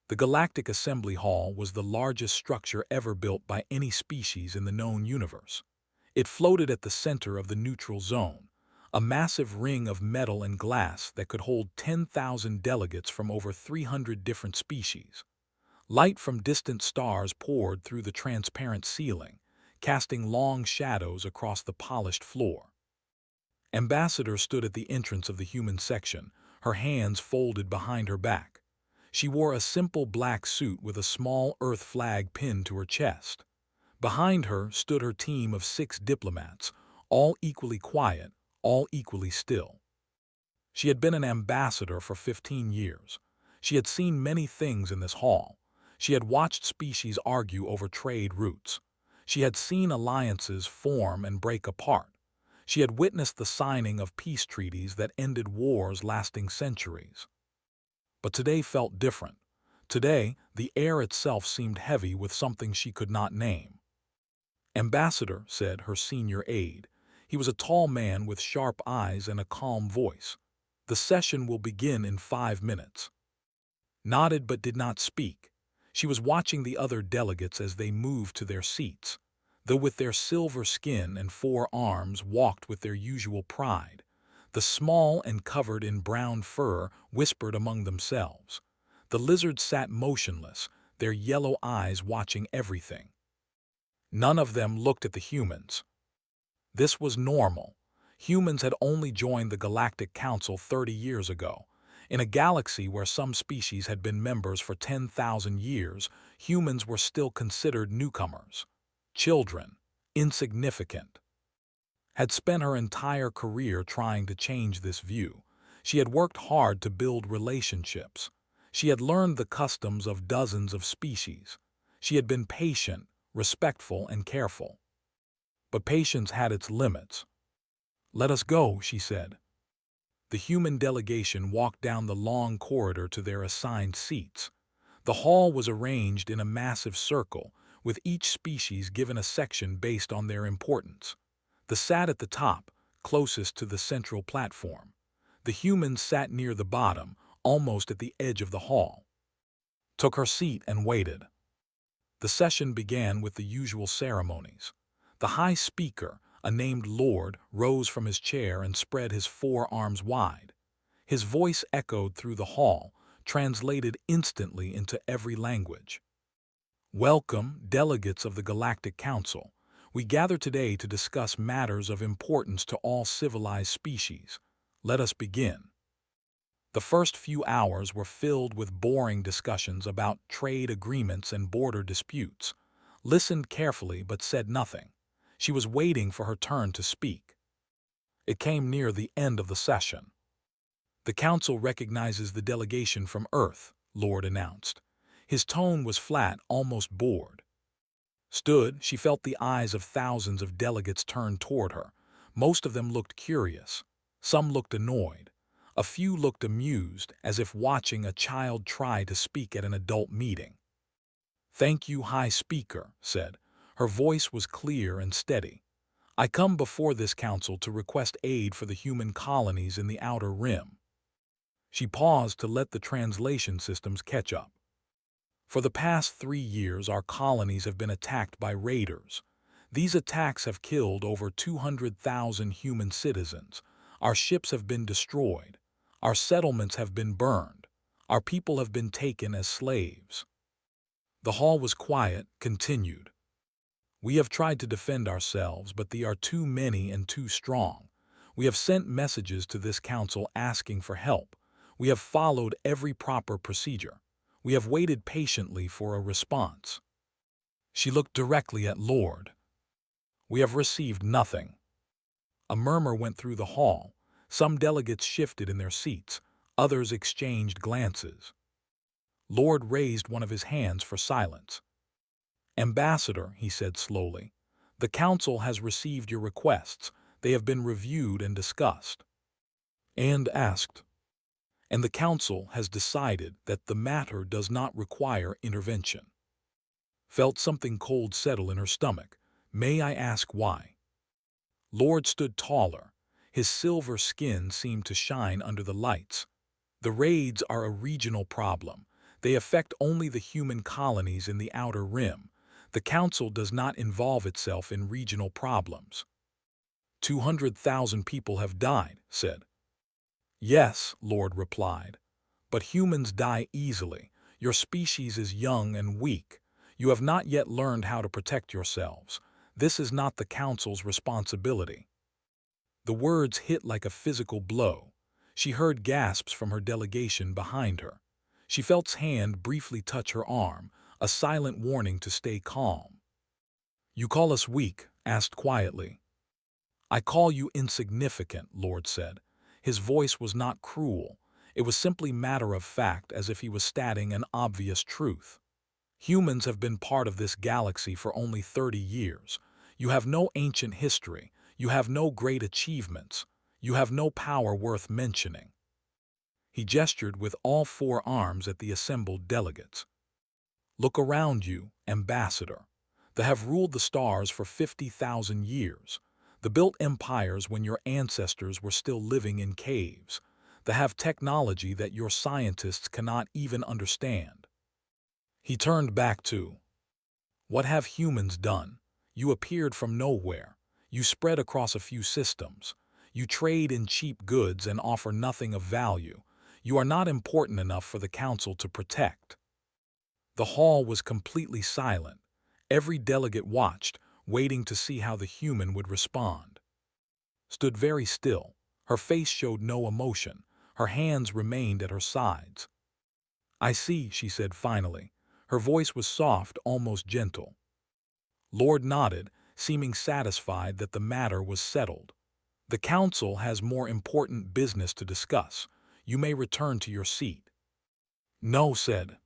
The Galactic Assembly Hall was the largest structure ever built by any species in the known universe. It floated at the center of the neutral zone, a massive ring of metal and glass that could hold 10,000 delegates from over 300 different species. Light from distant stars poured through the transparent ceiling, casting long shadows across the polished floor. Ambassador stood at the entrance of the human section, her hands folded behind her back. She wore a simple black suit with a small Earth flag pinned to her chest. Behind her stood her team of 6 diplomats, all equally quiet, all equally still. She had been an ambassador for 15 years. She had seen many things in this hall. She had watched species argue over trade routes. She had seen alliances form and break apart. She had witnessed the signing of peace treaties that ended wars lasting centuries. But today felt different. Today, the air itself seemed heavy with something she could not name. "Ambassador," said her senior aide. He was a tall man with sharp eyes and a calm voice. "The session will begin in 5 minutes." Nodded but did not speak. She was watching the other delegates as they moved to their seats. Though with their silver skin and 4 arms walked with their usual pride, the small and covered in brown fur whispered among themselves. The lizards sat motionless, their yellow eyes watching everything. None of them looked at the humans. This was normal. Humans had only joined the Galactic Council 30 years ago. In a galaxy where some species had been members for 10,000 years, humans were still considered newcomers. Children, insignificant. Had spent her entire career trying to change this view. She had worked hard to build relationships. She had learned the customs of dozens of species. She had been patient, respectful, and careful. But patience had its limits. "Let us go," she said. The human delegation walked down the long corridor to their assigned seats. The hall was arranged in a massive circle, with each species given a section based on their importance. The sat at the top, closest to the central platform. The humans sat near the bottom, almost at the edge of the hall. Took her seat and waited. The session began with the usual ceremonies. The High Speaker, a named Lord, rose from his chair and spread his 4 arms wide. His voice echoed through the hall, translated instantly into every language. "Welcome, delegates of the Galactic Council. We gather today to discuss matters of importance to all civilized species. Let us begin." The first few hours were filled with boring discussions about trade agreements and border disputes. Listened carefully but said nothing. She was waiting for her turn to speak. It came near the end of the session. "The Council recognizes the delegation from Earth," Lord announced. His tone was flat, almost bored. She felt the eyes of thousands of delegates turned toward her. Most of them looked curious. Some looked annoyed. A few looked amused, as if watching a child try to speak at an adult meeting. "Thank you, High Speaker," said. Her voice was clear and steady. "I come before this council to request aid for the human colonies in the Outer Rim." She paused to let the translation systems catch up. "For the past 3 years, our colonies have been attacked by raiders. These attacks have killed over 200,000 human citizens. Our ships have been destroyed. Our settlements have been burned. Our people have been taken as slaves." The hall was quiet, continued. "We have tried to defend ourselves, but they are too many and too strong. We have sent messages to this council asking for help. We have followed every proper procedure. We have waited patiently for a response." She looked directly at Lord. "We have received nothing." A murmur went through the hall. Some delegates shifted in their seats. Others exchanged glances. Lord raised one of his hands for silence. "Ambassador," he said slowly, "the Council has received your requests. They have been reviewed and discussed." And asked. "And the Council has decided that the matter does not require intervention." Felt something cold settle in her stomach. "May I ask why?" Lord stood taller. His silver skin seemed to shine under the lights. "The raids are a regional problem. They affect only the human colonies in the outer rim. The Council does not involve itself in regional problems. 200,000 people have died, said. Yes, Lord replied. But humans die easily. Your species is young and weak. You have not yet learned how to protect yourselves. This is not the Council's responsibility. The words hit like a physical blow. She heard gasps from her delegation behind her. She felt his hand briefly touch her arm, a silent warning to stay calm. You call us weak? Asked quietly. I call you insignificant, Lord said. His voice was not cruel. It was simply matter of fact, as if he was stating an obvious truth. Humans have been part of this galaxy for only 30 years. You have no ancient history. You have no great achievements. You have no power worth mentioning. He gestured with all four arms at the assembled delegates. Look around you, Ambassador. They have ruled the stars for 50,000 years. They built empires when your ancestors were still living in caves. They have technology that your scientists cannot even understand. He turned back to, what have humans done? You appeared from nowhere. You spread across a few systems. You trade in cheap goods and offer nothing of value. You are not important enough for the Council to protect. The hall was completely silent. Every delegate watched, waiting to see how the human would respond. Stood very still. Her face showed no emotion. Her hands remained at her sides. I see, she said finally. Her voice was soft, almost gentle. Lord nodded, seeming satisfied that the matter was settled. The Council has more important business to discuss. You may return to your seat. No, said.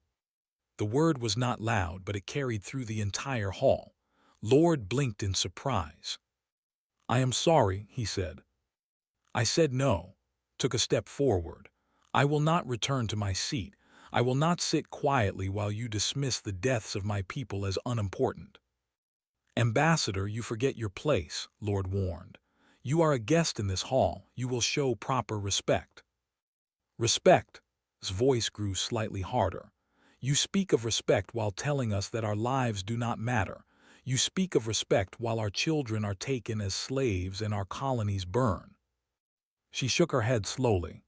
The word was not loud, but it carried through the entire hall. Lord blinked in surprise. I am sorry, he said. I said no, took a step forward. I will not return to my seat. I will not sit quietly while you dismiss the deaths of my people as unimportant. Ambassador, you forget your place, Lord warned. You are a guest in this hall. You will show proper respect. Respect? His voice grew slightly harder. You speak of respect while telling us that our lives do not matter. You speak of respect while our children are taken as slaves and our colonies burn. She shook her head slowly.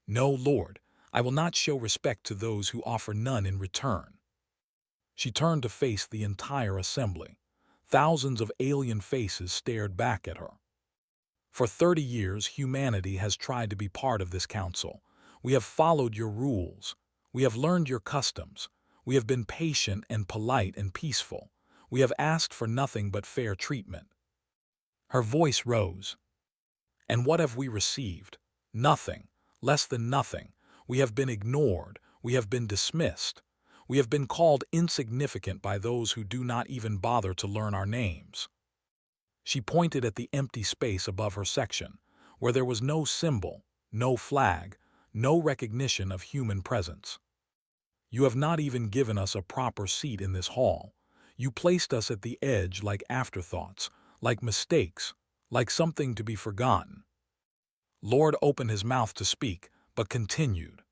No, Lord, I will not show respect to those who offer none in return. She turned to face the entire assembly. Thousands of alien faces stared back at her. For 30 years, humanity has tried to be part of this council. We have followed your rules. We have learned your customs. We have been patient and polite and peaceful. We have asked for nothing but fair treatment. Her voice rose. And what have we received? Nothing. Less than nothing. We have been ignored. We have been dismissed. We have been called insignificant by those who do not even bother to learn our names. She pointed at the empty space above her section, where there was no symbol, no flag, no recognition of human presence. You have not even given us a proper seat in this hall. You placed us at the edge like afterthoughts, like mistakes, like something to be forgotten. Lord opened his mouth to speak, but continued.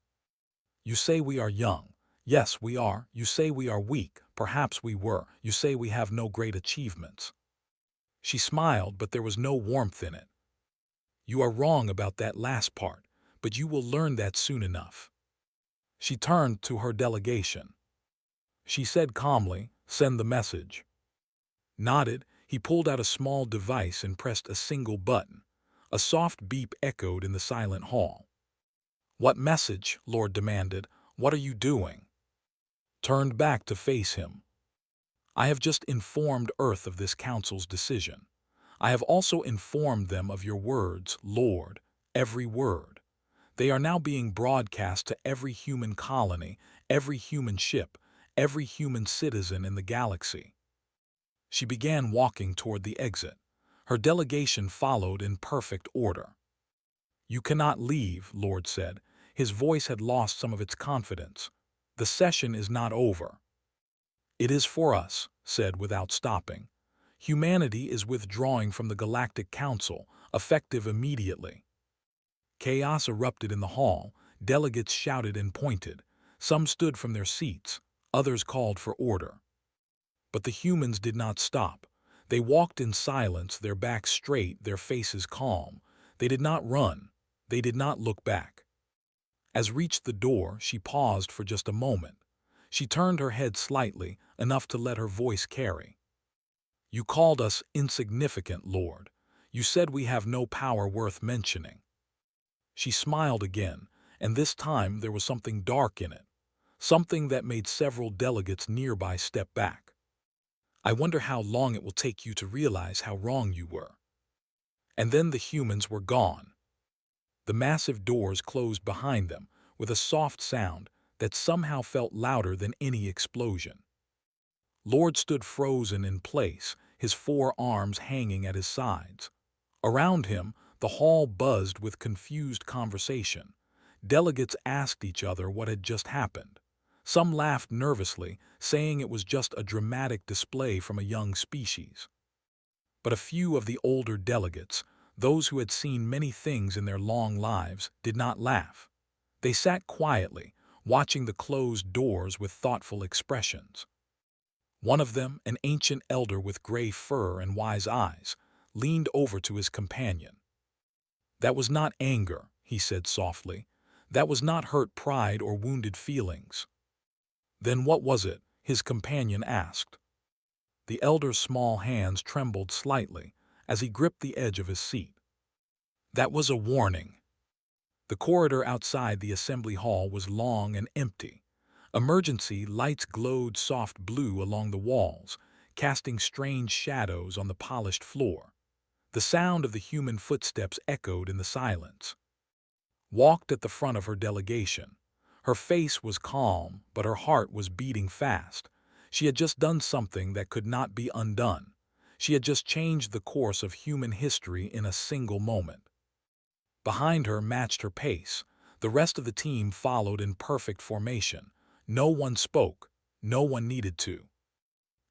You say we are young. Yes, we are. You say we are weak. Perhaps we were. You say we have no great achievements. She smiled, but there was no warmth in it. You are wrong about that last part, but you will learn that soon enough. She turned to her delegation. She said calmly, send the message. Nodded, he pulled out a small device and pressed a single button. A soft beep echoed in the silent hall. What message? Lord demanded. What are you doing? Turned back to face him. I have just informed Earth of this council's decision. I have also informed them of your words, Lord, every word. They are now being broadcast to every human colony, every human ship, every human citizen in the galaxy. She began walking toward the exit. Her delegation followed in perfect order. You cannot leave, Lord said. His voice had lost some of its confidence. The session is not over. It is for us, said without stopping. Humanity is withdrawing from the Galactic Council, effective immediately. Chaos erupted in the hall. Delegates shouted and pointed. Some stood from their seats, others called for order. But the humans did not stop. They walked in silence, their backs straight, their faces calm. They did not run. They did not look back. As reached the door, she paused for just a moment. She turned her head slightly, enough to let her voice carry. "You called us insignificant, Lord. You said we have no power worth mentioning." She smiled again, and this time there was something dark in it, something that made several delegates nearby step back. "I wonder how long it will take you to realize how wrong you were." And then the humans were gone. The massive doors closed behind them with a soft sound that somehow felt louder than any explosion. Lord stood frozen in place, his four arms hanging at his sides. Around him, the hall buzzed with confused conversation. Delegates asked each other what had just happened. Some laughed nervously, saying it was just a dramatic display from a young species. But a few of the older delegates, those who had seen many things in their long lives, did not laugh. They sat quietly, watching the closed doors with thoughtful expressions. One of them, an ancient elder with gray fur and wise eyes, leaned over to his companion. "That was not anger," he said softly. "That was not hurt pride or wounded feelings." "Then what was it?" his companion asked. The elder's small hands trembled slightly as he gripped the edge of his seat. "That was a warning." The corridor outside the assembly hall was long and empty. Emergency lights glowed soft blue along the walls, casting strange shadows on the polished floor. The sound of the human footsteps echoed in the silence. Walked at the front of her delegation. Her face was calm, but her heart was beating fast. She had just done something that could not be undone. She had just changed the course of human history in a single moment. Behind her matched her pace. The rest of the team followed in perfect formation. No one spoke. No one needed to.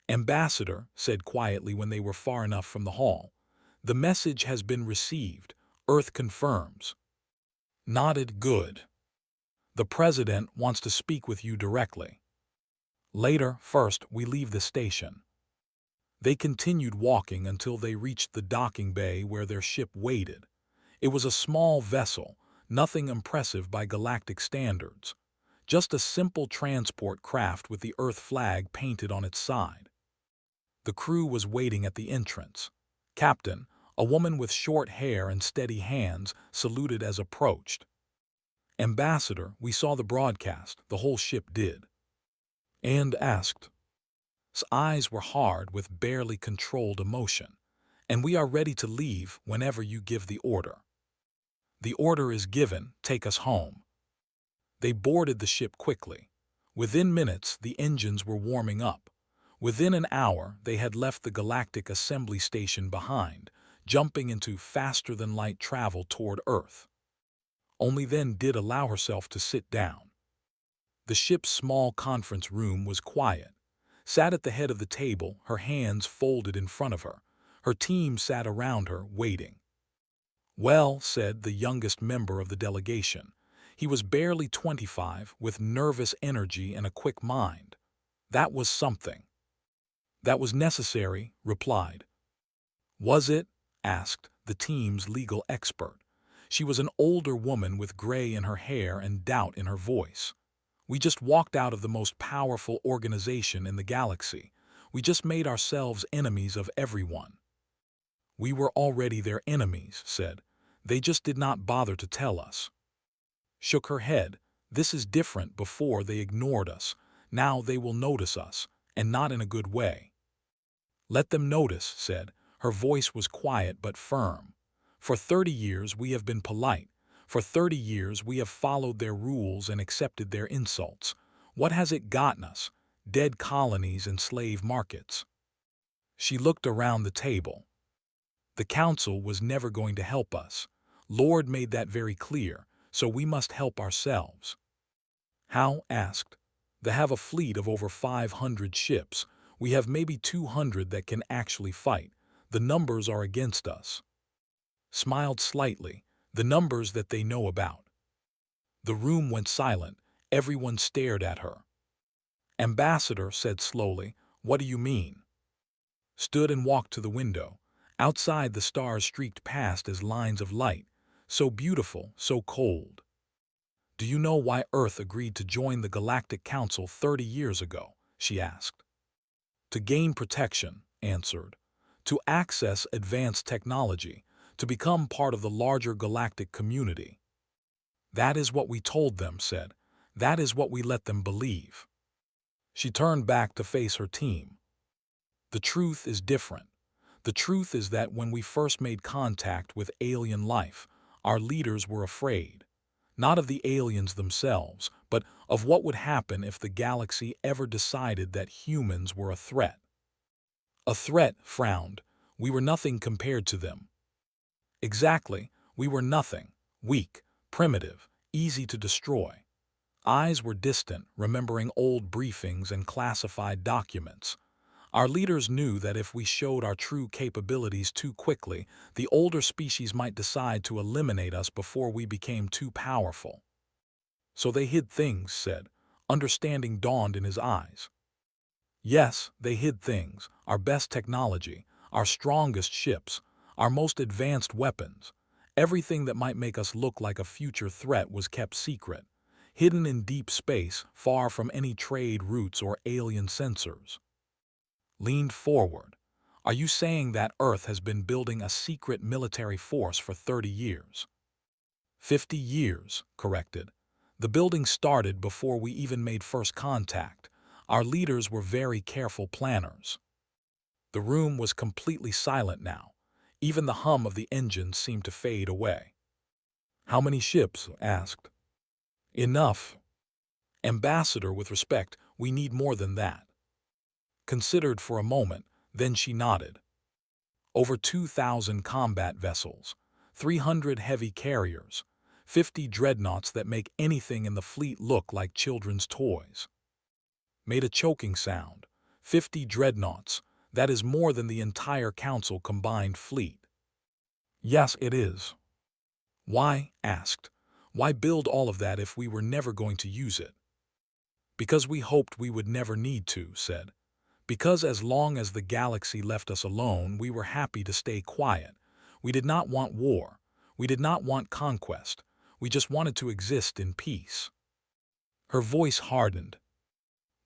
"Ambassador," said quietly when they were far enough from the hall, "the message has been received. Earth confirms." Nodded. "Good. The President wants to speak with you directly." "Later, first we leave the station." They continued walking until they reached the docking bay where their ship waited. It was a small vessel, nothing impressive by galactic standards. Just a simple transport craft with the Earth flag painted on its side. The crew was waiting at the entrance. Captain, a woman with short hair and steady hands, saluted as approached. "Ambassador, we saw the broadcast, the whole ship did." And asked. His eyes were hard with barely controlled emotion. "And we are ready to leave whenever you give the order." "The order is given, take us home." They boarded the ship quickly. Within minutes, the engines were warming up. Within an hour, they had left the Galactic Assembly Station behind, jumping into faster-than-light travel toward Earth. Only then did allow herself to sit down. The ship's small conference room was quiet. Sat at the head of the table, her hands folded in front of her. Her team sat around her, waiting. "Well," said the youngest member of the delegation. He was barely 25, with nervous energy and a quick mind. "That was something." "That was necessary," replied. "Was it?" asked the team's legal expert. She was an older woman with gray in her hair and doubt in her voice. "We just walked out of the most powerful organization in the galaxy. We just made ourselves enemies of everyone." "We were already their enemies," said. "They just did not bother to tell us." Shook her head. "This is different. Before they ignored us. Now they will notice us, and not in a good way." "Let them notice," said. Her voice was quiet but firm. "For 30 years we have been polite. For 30 years we have followed their rules and accepted their insults. What has it gotten us? Dead colonies and slave markets." She looked around the table. "The Council was never going to help us. Lord made that very clear, so we must help ourselves." "How?" asked. "They have a fleet of over 500 ships. We have maybe 200 that can actually fight. The numbers are against us." Smiled slightly. "The numbers that they know about." The room went silent. Everyone stared at her. Ambassador said slowly, "What do you mean?" Stood and walked to the window. Outside, the stars streaked past as lines of light, so beautiful, so cold. "Do you know why Earth agreed to join the Galactic Council 30 years ago?" she asked. "To gain protection," answered. "To access advanced technology, to become part of the larger galactic community." "That is what we told them," said. "That is what we let them believe." She turned back to face her team. "The truth is different. The truth is that when we first made contact with alien life, our leaders were afraid. Not of the aliens themselves, but of what would happen if the galaxy ever decided that humans were a threat." "A threat," frowned. "We were nothing compared to them." "Exactly, we were nothing. Weak, primitive, easy to destroy." Eyes were distant, remembering old briefings and classified documents. "Our leaders knew that if we showed our true capabilities too quickly, the older species might decide to eliminate us before we became too powerful. So they hid things," said. Understanding dawned in his eyes. "Yes, they hid things, our best technology, our strongest ships, our most advanced weapons. Everything that might make us look like a future threat was kept secret, hidden in deep space, far from any trade routes or alien sensors." Leaned forward. "Are you saying that Earth has been building a secret military force for 30 years? 50 years, corrected. The building started before we even made first contact. Our leaders were very careful planners." The room was completely silent now. Even the hum of the engines seemed to fade away. "How many ships?" asked. "Enough. Ambassador, with respect, we need more than that." Considered for a moment, then she nodded. "Over 2,000 combat vessels, 300 heavy carriers, 50 dreadnoughts that make anything in the fleet look like children's toys." Made a choking sound. 50 dreadnoughts, that is more than the entire council combined fleet. "Yes, it is." "Why?" asked. "Why build all of that if we were never going to use it?" "Because we hoped we would never need to," said. "Because as long as the galaxy left us alone, we were happy to stay quiet. We did not want war. We did not want conquest. We just wanted to exist in peace." Her voice hardened.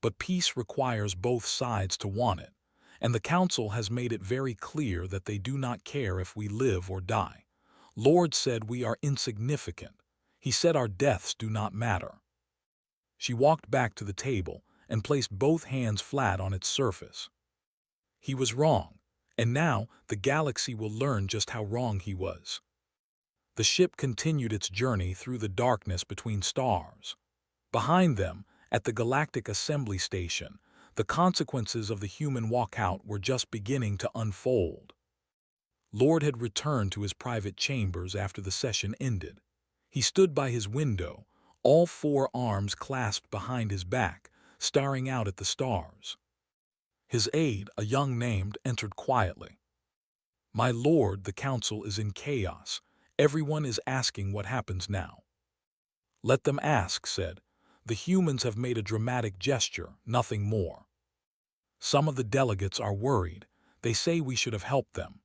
"But peace requires both sides to want it, and the Council has made it very clear that they do not care if we live or die. Lord said we are insignificant. He said our deaths do not matter." She walked back to the table and placed both hands flat on its surface. He was wrong, and now the galaxy will learn just how wrong he was. The ship continued its journey through the darkness between stars. Behind them, at the Galactic Assembly Station, the consequences of the human walkout were just beginning to unfold. Lord had returned to his private chambers after the session ended. He stood by his window, all four arms clasped behind his back, staring out at the stars. His aide, a young named, entered quietly. "My lord, the council is in chaos. Everyone is asking what happens now." "Let them ask," said. "The humans have made a dramatic gesture, nothing more. Some of the delegates are worried. They say we should have helped them."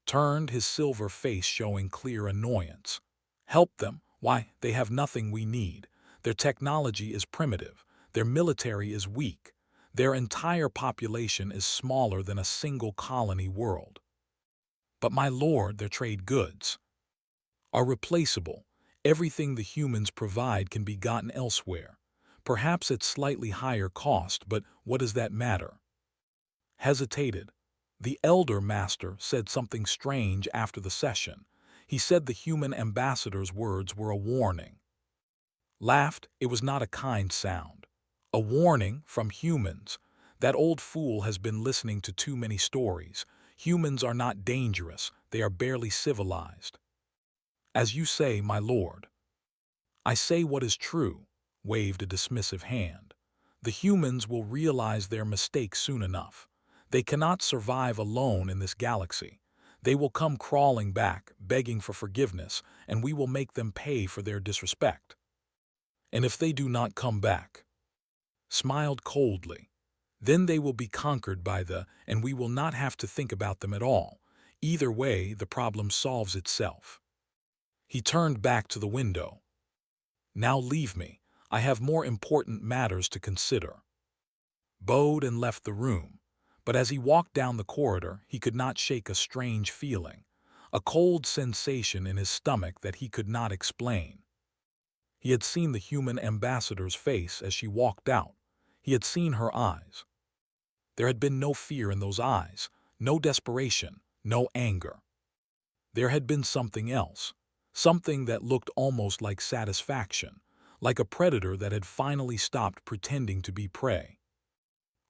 Turned, his silver face showing clear annoyance. "Help them? Why, they have nothing we need. Their technology is primitive. Their military is weak. Their entire population is smaller than a single colony world. But my lord, their trade goods are replaceable. Everything the humans provide can be gotten elsewhere. Perhaps at slightly higher cost, but what does that matter?" Hesitated. The elder master said something strange after the session. He said the human ambassador's words were a warning. Laughed. It was not a kind sound. "A warning from humans. That old fool has been listening to too many stories. Humans are not dangerous. They are barely civilized." "As you say, my lord." "I say what is true," waved a dismissive hand. "The humans will realize their mistake soon enough. They cannot survive alone in this galaxy. They will come crawling back, begging for forgiveness, and we will make them pay for their disrespect." And if they do not come back, smiled coldly, then they will be conquered by and we will not have to think about them at all. Either way, the problem solves itself. He turned back to the window. Now leave me. I have more important matters to consider. Bowed and left the room, but as he walked down the corridor, he could not shake a strange feeling, a cold sensation in his stomach that he could not explain. He had seen the human ambassador's face as she walked out. He had seen her eyes. There had been no fear in those eyes, no desperation, no anger. There had been something else, something that looked almost like satisfaction, like a predator that had finally stopped pretending to be prey.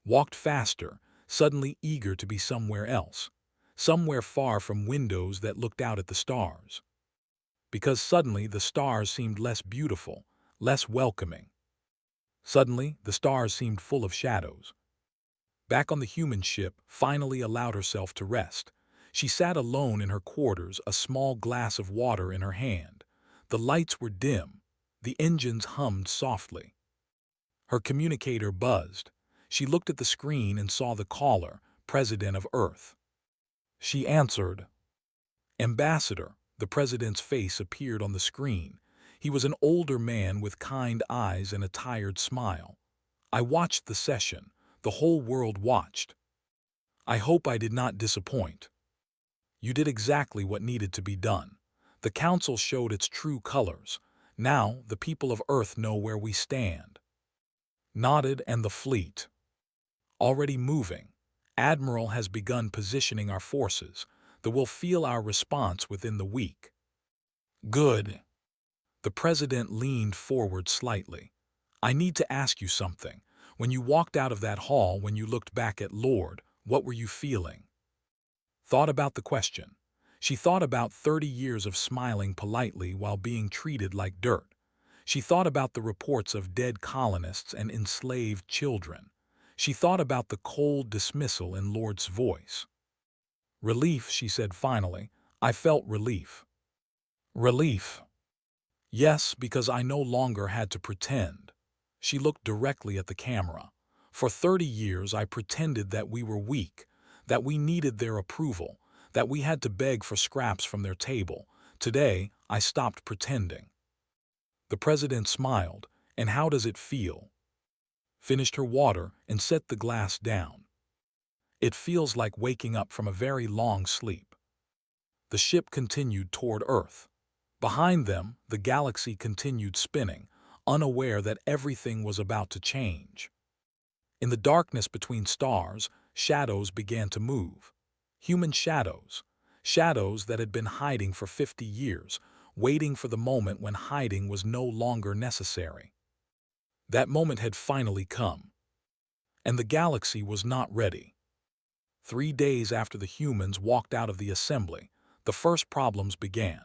Walked faster, suddenly eager to be somewhere else, somewhere far from windows that looked out at the stars. Because suddenly the stars seemed less beautiful, less welcoming. Suddenly the stars seemed full of shadows. Back on the human ship, finally allowed herself to rest. She sat alone in her quarters, a small glass of water in her hand. The lights were dim. The engines hummed softly. Her communicator buzzed. She looked at the screen and saw the caller, President of Earth. She answered. Ambassador. The president's face appeared on the screen. He was an older man with kind eyes and a tired smile. I watched the session. The whole world watched. I hope I did not disappoint. You did exactly what needed to be done. The council showed its true colors. Now the people of Earth know where we stand. Nodded, and the fleet. Already moving. Admiral has begun positioning our forces. They will feel our response within the week. Good. The president leaned forward slightly. I need to ask you something. When you walked out of that hall, when you looked back at Lord, what were you feeling? Thought about the question. She thought about 30 years of smiling politely while being treated like dirt. She thought about the reports of dead colonists and enslaved children. She thought about the cold dismissal in Lord's voice. Relief, she said finally. I felt relief. Relief. Yes, because I no longer had to pretend. She looked directly at the camera. For 30 years I pretended that we were weak, that we needed their approval, that we had to beg for scraps from their table. Today, I stopped pretending. The president smiled. And how does it feel? Finished her water and set the glass down. It feels like waking up from a very long sleep. The ship continued toward Earth. Behind them, the galaxy continued spinning, unaware that everything was about to change. In the darkness between stars, shadows began to move. Human shadows. Shadows that had been hiding for 50 years, waiting for the moment when hiding was no longer necessary. That moment had finally come. And the galaxy was not ready. 3 days after the humans walked out of the assembly, the first problems began.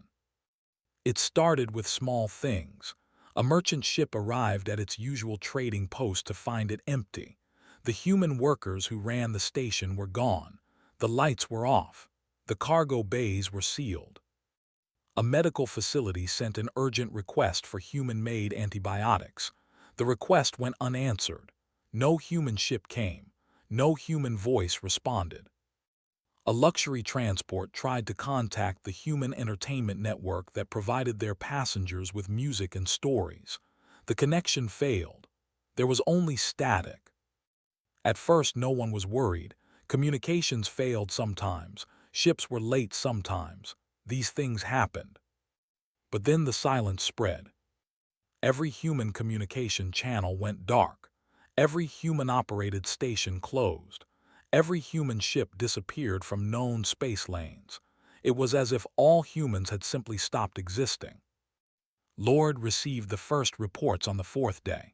It started with small things. A merchant ship arrived at its usual trading post to find it empty. The human workers who ran the station were gone. The lights were off. The cargo bays were sealed. A medical facility sent an urgent request for human-made antibiotics. The request went unanswered. No human ship came. No human voice responded. A luxury transport tried to contact the human entertainment network that provided their passengers with music and stories. The connection failed. There was only static. At first, no one was worried. Communications failed sometimes. Ships were late sometimes. These things happened. But then the silence spread. Every human communication channel went dark. Every human-operated station closed. Every human ship disappeared from known space lanes. It was as if all humans had simply stopped existing. Lord received the first reports on the 4th day.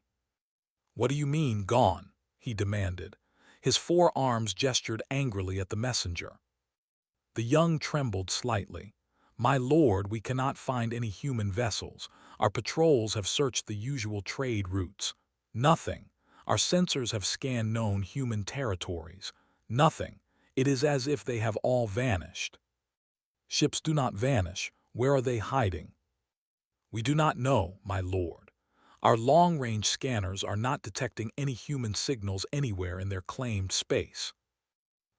What do you mean, gone? He demanded. His 4 arms gestured angrily at the messenger. The young trembled slightly. My lord, we cannot find any human vessels. Our patrols have searched the usual trade routes. Nothing. Our sensors have scanned known human territories. Nothing. It is as if they have all vanished. Ships do not vanish. Where are they hiding? We do not know, my lord. Our long-range scanners are not detecting any human signals anywhere in their claimed space.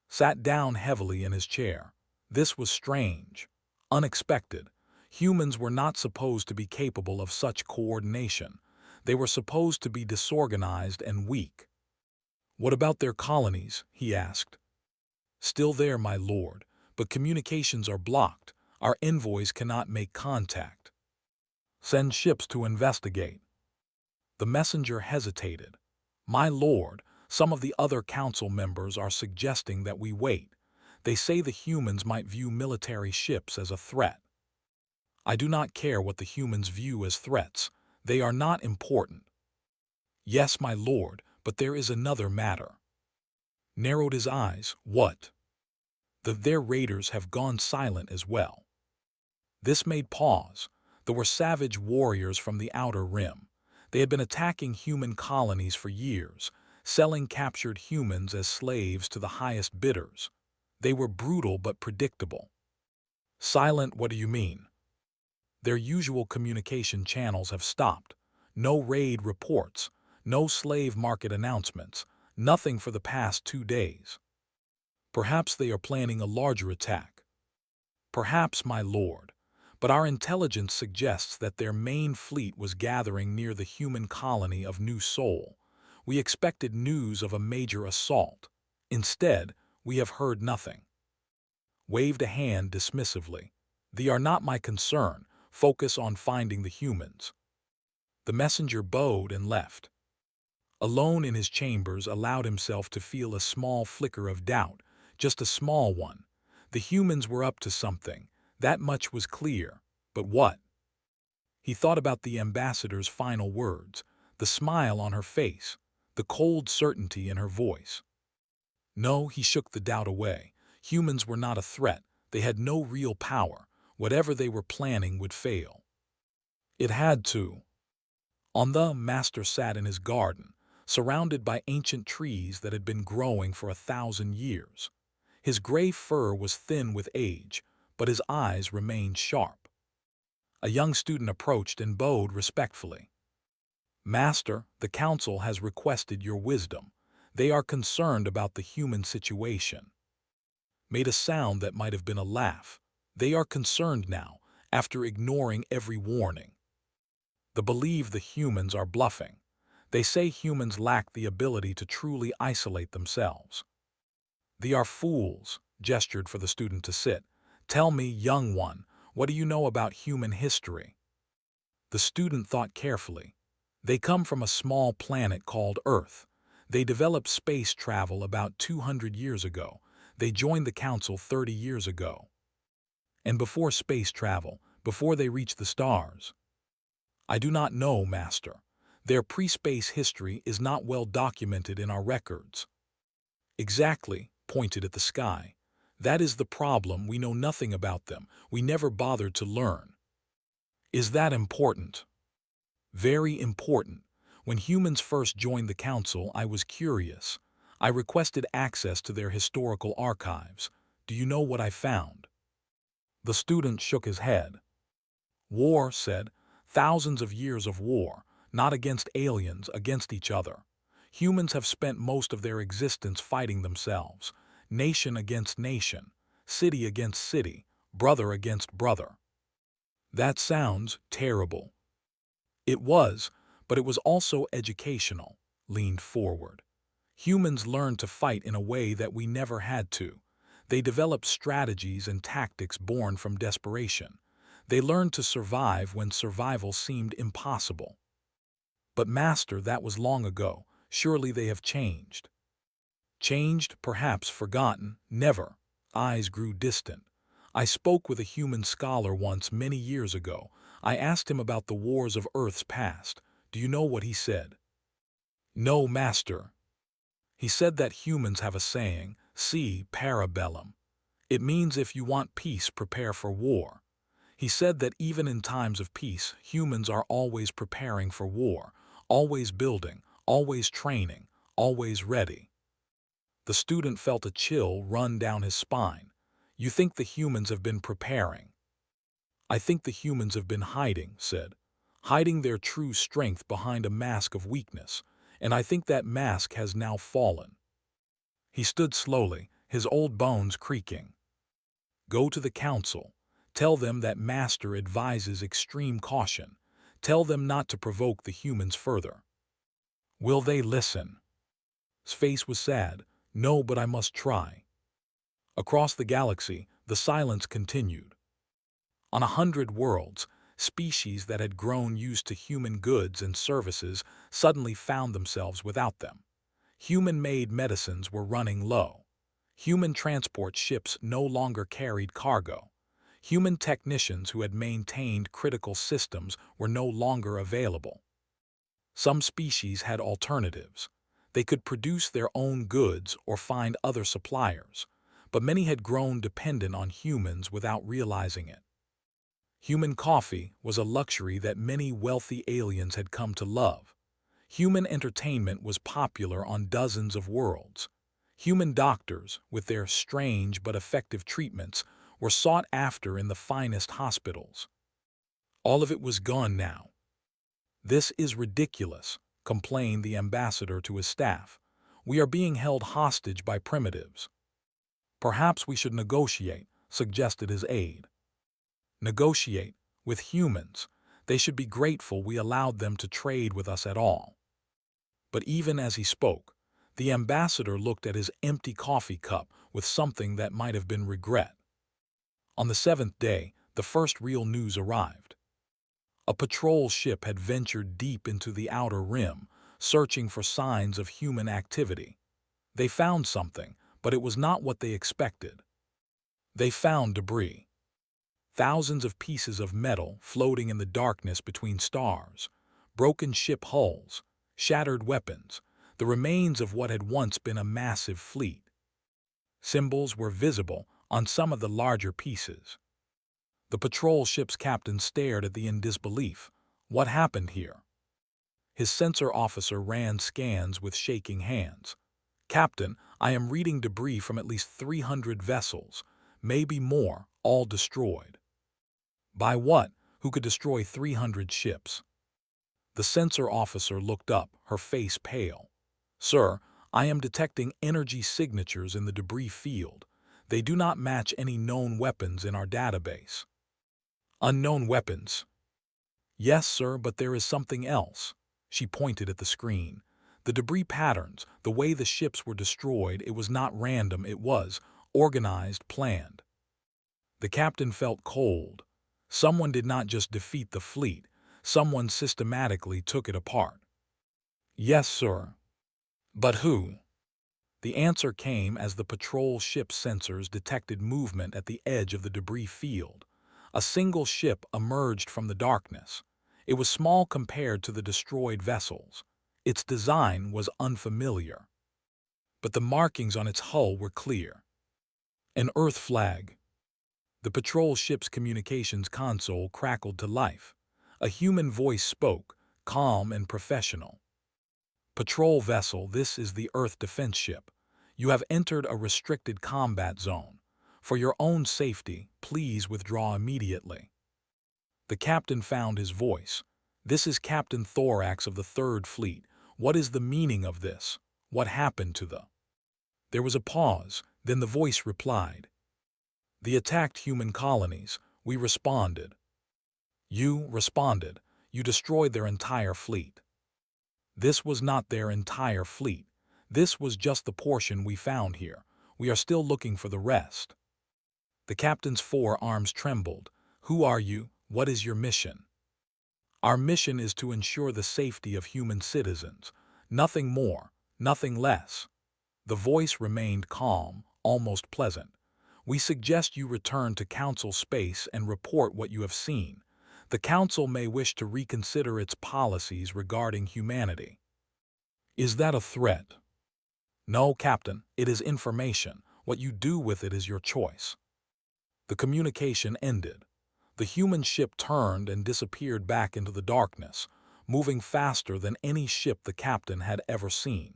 Sat down heavily in his chair. This was strange, unexpected. Humans were not supposed to be capable of such coordination. They were supposed to be disorganized and weak. "What about their colonies?" he asked. "Still there, my lord, but communications are blocked. Our envoys cannot make contact." "Send ships to investigate." The messenger hesitated. "My lord, some of the other council members are suggesting that we wait. They say the humans might view military ships as a threat." "I do not care what the humans view as threats. They are not important." "Yes, my lord, but there is another matter." Narrowed his eyes. "What?" Their raiders have gone silent as well." This made pause. There were savage warriors from the outer rim. They had been attacking human colonies for years, selling captured humans as slaves to the highest bidders. They were brutal but predictable. "Silent, what do you mean?" "Their usual communication channels have stopped. No raid reports, no slave market announcements, nothing for the past 2 days." "Perhaps they are planning a larger attack." "Perhaps, my lord, but our intelligence suggests that their main fleet was gathering near the human colony of New Sol. We expected news of a major assault. Instead, we have heard nothing." Waved a hand dismissively. "They are not my concern. Focus on finding the humans." The messenger bowed and left. Alone in his chambers, allowed himself to feel a small flicker of doubt, just a small one. The humans were up to something. That much was clear. But what? He thought about the ambassador's final words, the smile on her face, the cold certainty in her voice. No, he shook the doubt away. Humans were not a threat. They had no real power. Whatever they were planning would fail. It had to. Master sat in his garden, surrounded by ancient trees that had been growing for 1,000 years. His gray fur was thin with age, but his eyes remained sharp. A young student approached and bowed respectfully. "Master, the council has requested your wisdom. They are concerned about the human situation." Made a sound that might have been a laugh. "They are concerned now, after ignoring every warning. They believe the humans are bluffing. They say humans lack the ability to truly isolate themselves." "They are fools," gestured for the student to sit. "Tell me, young one, what do you know about human history?" The student thought carefully. "They come from a small planet called Earth. They developed space travel about 200 years ago. They joined the council 30 years ago. And before space travel, before they reached the stars." "I do not know, Master. Their pre-space history is not well documented in our records." "Exactly," pointed at the sky. "That is the problem. We know nothing about them. We never bothered to learn." "Is that important?" "Very important. When humans first joined the council, I was curious. I requested access to their historical archives. Do you know what I found?" The student shook his head. "War," said. "Thousands of years of war, not against aliens, against each other. Humans have spent most of their existence fighting themselves, nation against nation, city against city, brother against brother." "That sounds terrible." "It was, but it was also educational." Leaned forward. "Humans learned to fight in a way that we never had to. They developed strategies and tactics born from desperation. They learned to survive when survival seemed impossible." "But Master, that was long ago. Surely they have changed." "Changed, perhaps forgotten, never." Eyes grew distant. "I spoke with a human scholar once many years ago. I asked him about the wars of Earth's past. Do you know what he said?" "No, Master." "He said that humans have a saying, si parabellum. It means if you want peace, prepare for war. He said that even in times of peace, humans are always preparing for war, always building, always training, always ready." The student felt a chill run down his spine. "You think the humans have been preparing?" "I think the humans have been hiding," said. hiding their true strength behind a mask of weakness, and I think that mask has now fallen. He stood slowly, his old bones creaking. Go to the council. Tell them that Master advises extreme caution. Tell them not to provoke the humans further. Will they listen? His face was sad. No, but I must try. Across the galaxy, the silence continued. On 100 worlds, species that had grown used to human goods and services suddenly found themselves without them. Human-made medicines were running low. Human transport ships no longer carried cargo. Human technicians who had maintained critical systems were no longer available. Some species had alternatives. They could produce their own goods or find other suppliers, but many had grown dependent on humans without realizing it. Human coffee was a luxury that many wealthy aliens had come to love. Human entertainment was popular on dozens of worlds. Human doctors, with their strange but effective treatments, were sought after in the finest hospitals. All of it was gone now. This is ridiculous, complained the ambassador to his staff. We are being held hostage by primitives. Perhaps we should negotiate, suggested his aide. Negotiate with humans. They should be grateful we allowed them to trade with us at all. But even as he spoke, the ambassador looked at his empty coffee cup with something that might have been regret. On the 7th day, the first real news arrived. A patrol ship had ventured deep into the outer rim, searching for signs of human activity. They found something, but it was not what they expected. They found debris. Thousands of pieces of metal floating in the darkness between stars, broken ship hulls, shattered weapons, the remains of what had once been a massive fleet. Symbols were visible on some of the larger pieces. The patrol ship's captain stared at in disbelief. What happened here? His sensor officer ran scans with shaking hands. Captain, I am reading debris from at least 300 vessels, maybe more, all destroyed. By what? Who could destroy 300 ships? The sensor officer looked up, her face pale. Sir, I am detecting energy signatures in the debris field. They do not match any known weapons in our database. Unknown weapons? Yes, sir, but there is something else. She pointed at the screen. The debris patterns, the way the ships were destroyed, it was not random, it was organized, planned. The captain felt cold. Someone did not just defeat the fleet, someone systematically took it apart. Yes, sir. But who? The answer came as the patrol ship's sensors detected movement at the edge of the debris field. A single ship emerged from the darkness. It was small compared to the destroyed vessels. Its design was unfamiliar. But the markings on its hull were clear. An Earth flag. The patrol ship's communications console crackled to life. A human voice spoke, calm and professional. Patrol vessel, this is the Earth defense ship. You have entered a restricted combat zone. For your own safety, please withdraw immediately. The captain found his voice. This is Captain Thorax of the 3rd Fleet. What is the meaning of this? What happened to the... There was a pause, then the voice replied. The attacked human colonies. We responded. You responded. You destroyed their entire fleet. This was not their entire fleet. This was just the portion we found here. We are still looking for the rest. The captain's forearms trembled. Who are you? What is your mission? Our mission is to ensure the safety of human citizens. Nothing more, nothing less. The voice remained calm, almost pleasant. We suggest you return to Council space and report what you have seen. The Council may wish to reconsider its policies regarding humanity. Is that a threat? No, Captain, it is information. What you do with it is your choice. The communication ended. The human ship turned and disappeared back into the darkness, moving faster than any ship the captain had ever seen.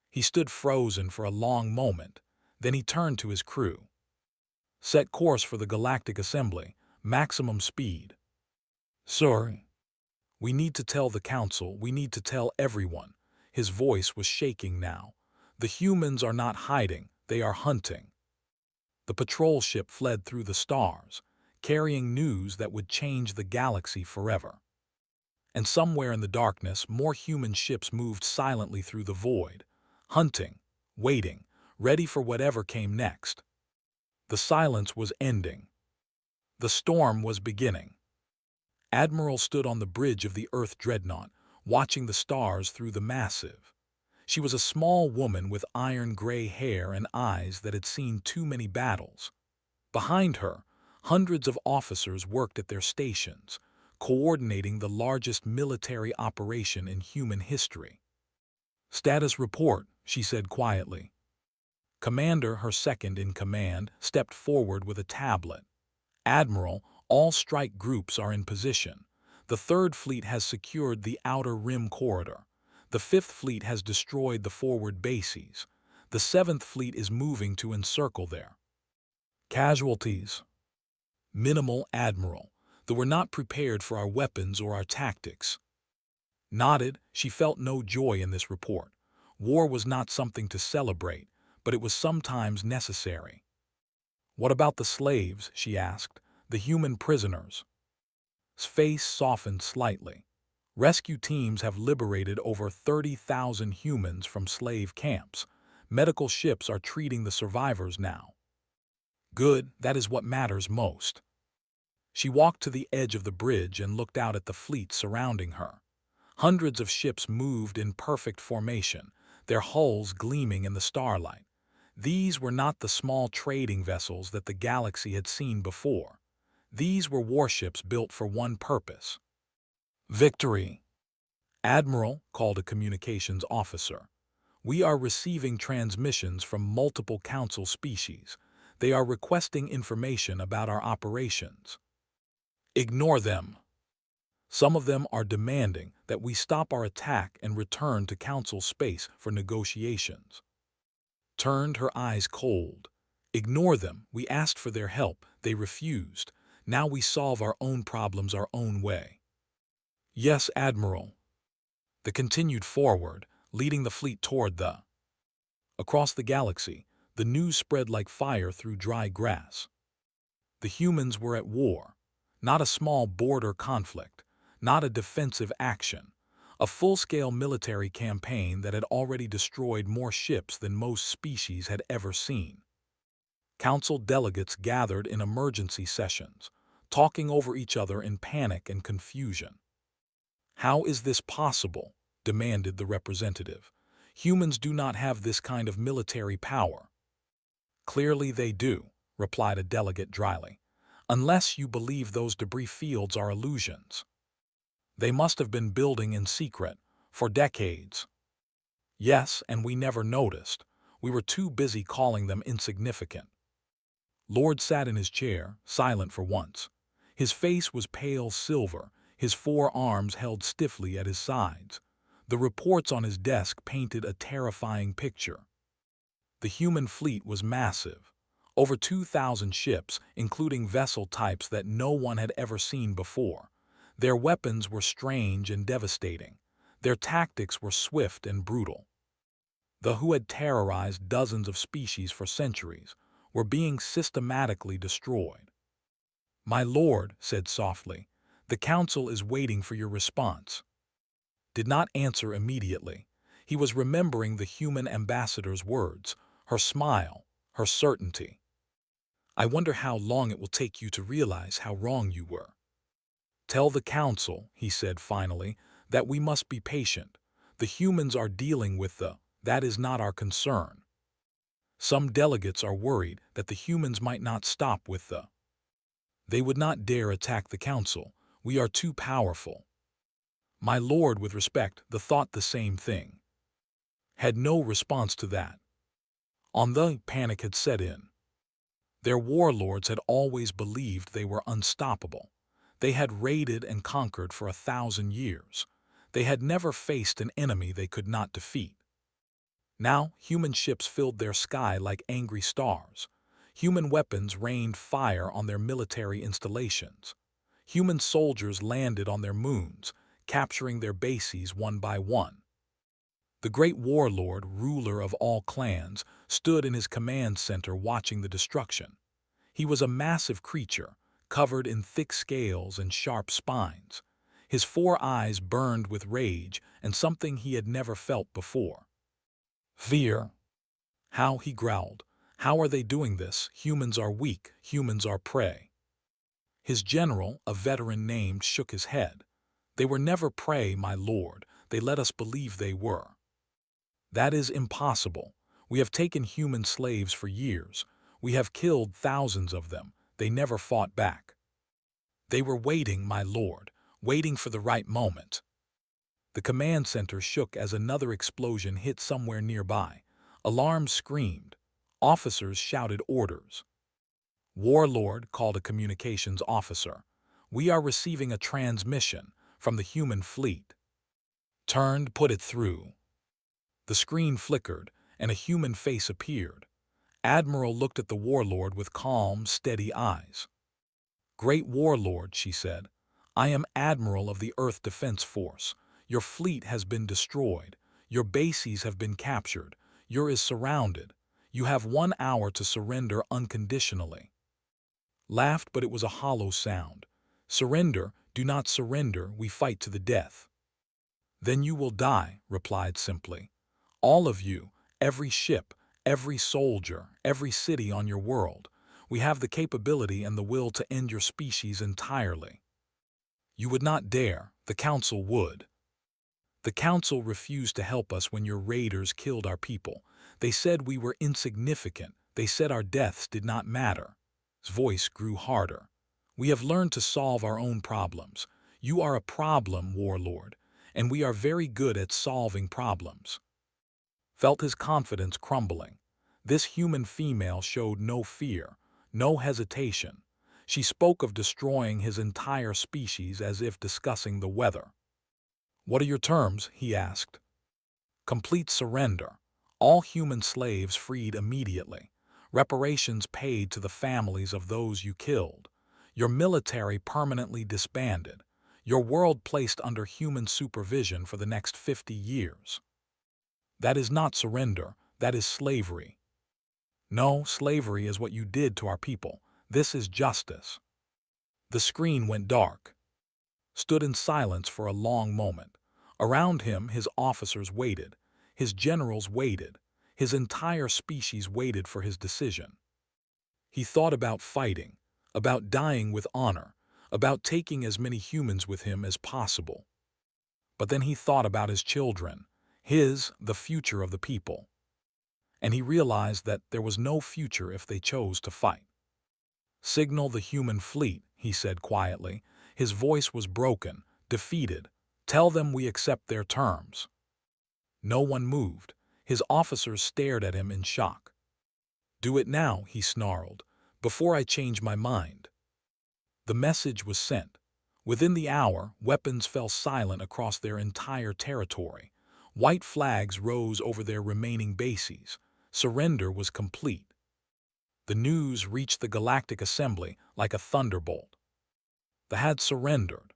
He stood frozen for a long moment, then he turned to his crew. Set course for the Galactic Assembly, maximum speed. Sir. We need to tell the council, we need to tell everyone. His voice was shaking now. The humans are not hiding, they are hunting. The patrol ship fled through the stars, carrying news that would change the galaxy forever. And somewhere in the darkness, more human ships moved silently through the void, hunting, waiting, ready for whatever came next. The silence was ending. The storm was beginning. Admiral stood on the bridge of the Earth dreadnought, watching the stars through the massive. She was a small woman with iron-gray hair and eyes that had seen too many battles. Behind her, hundreds of officers worked at their stations, coordinating the largest military operation in human history. "Status report," she said quietly. Commander, her second in command, stepped forward with a tablet. "Admiral, all strike groups are in position. The Third Fleet has secured the Outer Rim corridor. The Fifth Fleet has destroyed the forward bases. The Seventh Fleet is moving to encircle there." "Casualties?" "Minimal, Admiral. They were not prepared for our weapons or our tactics." Nodded, she felt no joy in this report. War was not something to celebrate, but it was sometimes necessary. "What about the slaves?" she asked. "The human prisoners?" His face softened slightly. "Rescue teams have liberated over 30,000 humans from slave camps. Medical ships are treating the survivors now." "Good, that is what matters most." She walked to the edge of the bridge and looked out at the fleet surrounding her. Hundreds of ships moved in perfect formation, their hulls gleaming in the starlight. These were not the small trading vessels that the galaxy had seen before. These were warships built for one purpose: victory. "Admiral," called a communications officer, "we are receiving transmissions from multiple council species. They are requesting information about our operations." "Ignore them." "Some of them are demanding that we stop our attack and return to council space for negotiations." Turned, her eyes cold. "Ignore them. We asked for their help. They refused. Now we solve our own problems our own way." "Yes, Admiral." They continued forward, leading the fleet toward the... Across the galaxy, the news spread like fire through dry grass. The humans were at war. Not a small border conflict, not a defensive action. A full-scale military campaign that had already destroyed more ships than most species had ever seen. Council delegates gathered in emergency sessions, talking over each other in panic and confusion. "How is this possible?" demanded the representative. "Humans do not have this kind of military power." "Clearly they do," replied a delegate dryly. "Unless you believe those debris fields are illusions. They must have been building in secret, for decades." "Yes, and we never noticed. We were too busy calling them insignificant." Lord sat in his chair, silent for once. His face was pale silver, his forearms held stiffly at his sides. The reports on his desk painted a terrifying picture. The human fleet was massive. Over 2,000 ships, including vessel types that no one had ever seen before. Their weapons were strange and devastating. Their tactics were swift and brutal. The who had terrorized dozens of species for centuries were being systematically destroyed. "My lord," said softly, "the council is waiting for your response." Did not answer immediately. He was remembering the human ambassador's words, her smile, her certainty. "I wonder how long it will take you to realize how wrong you were." "Tell the council," he said finally, "that we must be patient. The humans are dealing with that is not our concern." Some delegates are worried that the humans might not stop with They would not dare attack the council. We are too powerful. My lord, with respect, thought the same thing. Had no response to that. Panic had set in. Their warlords had always believed they were unstoppable. They had raided and conquered for 1,000 years. They had never faced an enemy they could not defeat. Now, human ships filled their sky like angry stars. Human weapons rained fire on their military installations. Human soldiers landed on their moons, capturing their bases one by one. The great warlord, ruler of all clans, stood in his command center watching the destruction. He was a massive creature, covered in thick scales and sharp spines. His 4 eyes burned with rage and something he had never felt before. Fear. How, he growled. How are they doing this? Humans are weak, humans are prey. His general, a veteran named, shook his head. They were never prey, my lord. They let us believe they were. That is impossible. We have taken human slaves for years. We have killed thousands of them. They never fought back. They were waiting, my lord, waiting for the right moment. The command center shook as another explosion hit somewhere nearby. Alarms screamed. Officers shouted orders. Warlord called a communications officer. We are receiving a transmission from the human fleet. Turned, put it through. The screen flickered, and a human face appeared. Admiral looked at the warlord with calm, steady eyes. Great warlord, she said, I am Admiral of the Earth Defense Force. Your fleet has been destroyed. Your bases have been captured. Your is surrounded. You have 1 hour to surrender unconditionally. Laughed, but it was a hollow sound. Surrender, do not surrender, we fight to the death. Then you will die, replied simply. All of you, every ship, every soldier, every city on your world. We have the capability and the will to end your species entirely. You would not dare, the Council would. The Council refused to help us when your raiders killed our people. They said we were insignificant. They said our deaths did not matter. His voice grew harder. We have learned to solve our own problems. You are a problem, warlord, and we are very good at solving problems. Felt his confidence crumbling. This human female showed no fear, no hesitation. She spoke of destroying his entire species as if discussing the weather. What are your terms? He asked. Complete surrender. All human slaves freed immediately. Reparations paid to the families of those you killed. Your military permanently disbanded. Your world placed under human supervision for the next 50 years. That is not surrender, that is slavery. No, slavery is what you did to our people. This is justice. The screen went dark. Stood in silence for a long moment. Around him, his officers waited. His generals waited. His entire species waited for his decision. He thought about fighting, about dying with honor, about taking as many humans with him as possible. But then he thought about his children, the future of the people. And he realized that there was no future if they chose to fight. Signal the human fleet, he said quietly. His voice was broken, defeated. Tell them we accept their terms. No one moved. His officers stared at him in shock. Do it now, he snarled, before I change my mind. The message was sent. Within the hour, weapons fell silent across their entire territory. White flags rose over their remaining bases. Surrender was complete. The news reached the Galactic Assembly like a thunderbolt. They had surrendered.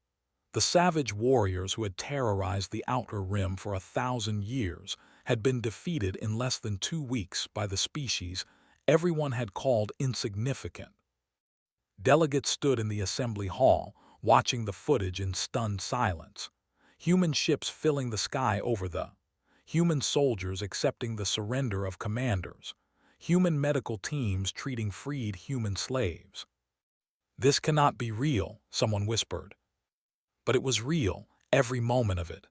The savage warriors who had terrorized the Outer Rim for 1,000 years had been defeated in less than 2 weeks by the species everyone had called insignificant. Delegates stood in the assembly hall, watching the footage in stunned silence. Human ships filling the sky over the human soldiers accepting the surrender of commanders, human medical teams treating freed human slaves. This cannot be real, someone whispered. But it was real, every moment of it.